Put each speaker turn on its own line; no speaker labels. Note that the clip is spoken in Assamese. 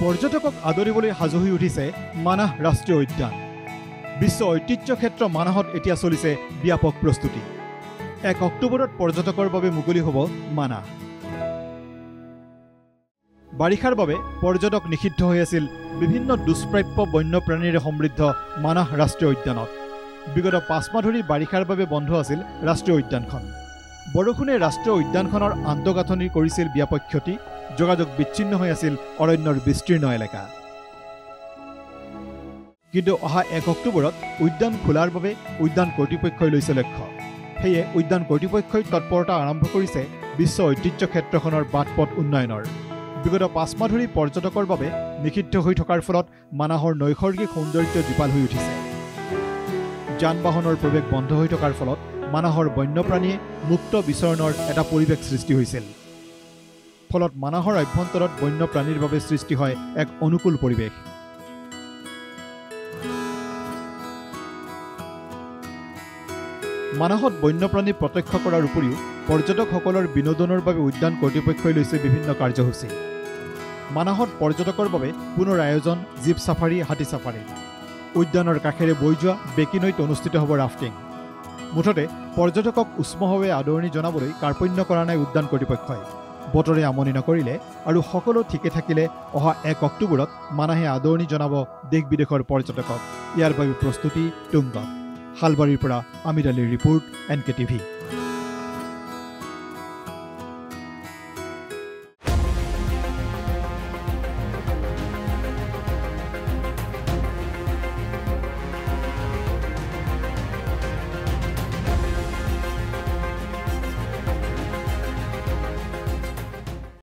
পৰ্যটকক আদৰিবলৈ সাজু হৈ উঠিছে মানাহ ৰাষ্ট্ৰীয় উদ্যান। বিশ্ব ঐতিহ্য ক্ষেত্ৰ মানাহত এতিয়া চলিছে ব্যাপক প্ৰস্তুতি। 1 অক্টোবৰত পৰ্যটকৰ বাবে মুকলি হ'ব মানাহ। বাৰিষাৰ বাবে পৰ্যটক নিষিদ্ধ হৈ আছিল বিভিন্ন দুষ্প্ৰাপ্য বন্যপ্ৰাণীৰে সমৃদ্ধ মানাহ ৰাষ্ট্ৰীয় উদ্যানত। বিগত 5 মাহ ধৰি বাৰিষাৰ বাবে বন্ধ আছিল ৰাষ্ট্ৰীয় উদ্যানখন। বৰষুণে ৰাষ্ট্ৰীয় উদ্যানখনৰ আন্তঃগাঁথনি কৰিছিল ব্যাপক ক্ষতি, যোগাযোগ বিচ্ছিন্ন হৈ আছিল অৰণ্যৰ বিস্তীৰ্ণ এলেকা। কিন্তু অহা 1 অক্টোবৰত উদ্যান খোলাৰ বাবে উদ্যান কৰ্তৃপক্ষই লৈছে লক্ষ্য। সেয়ে উদ্যান কৰ্তৃপক্ষই তৎপৰতা আৰম্ভ কৰিছে বিশ্ব ঐতিহ্য ক্ষেত্ৰখনৰ বাট-পথ উন্নয়নৰ। বিগত 5 মাহ ধৰি পৰ্যটকৰ বাবে নিষিদ্ধ হৈ থকাৰ ফলত মানাহৰ নৈসৰ্গিক সৌন্দৰ্য জীপাল হৈ উঠিছে। যান-বাহনৰ প্ৰৱেশ বন্ধ হৈ থকাৰ ফলত মানাহৰ বন্যপ্ৰাণীয়ে মুক্ত বিচৰণৰ এটা পৰিৱেশ সৃষ্টি হৈছিল। ফলত মানাহৰ অভ্যন্তৰত বন্যপ্ৰাণীৰ বাবে সৃষ্টি হয় এক অনুকূল পৰিৱেশ। মানাহত বন্যপ্ৰাণী প্ৰত্যক্ষ কৰাৰ উপৰিও পৰ্যটকসকলৰ বিনোদনৰ বাবে উদ্যান কৰ্তৃপক্ষই লৈছে বিভিন্ন কাৰ্যসূচী। মানাহত পৰ্যটকৰ বাবে পুনৰ আয়োজন জীপ ছাফাৰী, হাতী ছাফাৰী। উদ্যানৰ কাষেৰে বৈ যোৱা বেকী নৈত অনুষ্ঠিত হ'ব ৰাফটিং। মুঠতে পৰ্যটকক উষ্মভাৱে আদৰণি জনাবলৈ কাৰ্পণ্য কৰা নাই উদ্যান কৰ্তৃপক্ষই। বতৰে আমনি নকৰিলে আৰু সকলো ঠিকে থাকিলে অহা 1 অক্টোবৰত মানাহে আদৰণি জনাব দেশ বিদেশৰ পৰ্যটকক। ইয়াৰ বাবে প্ৰস্তুতি তুংগত। শালবাৰীৰ পৰা আমিৰ আলীৰ ৰিপৰ্ট, NK TV।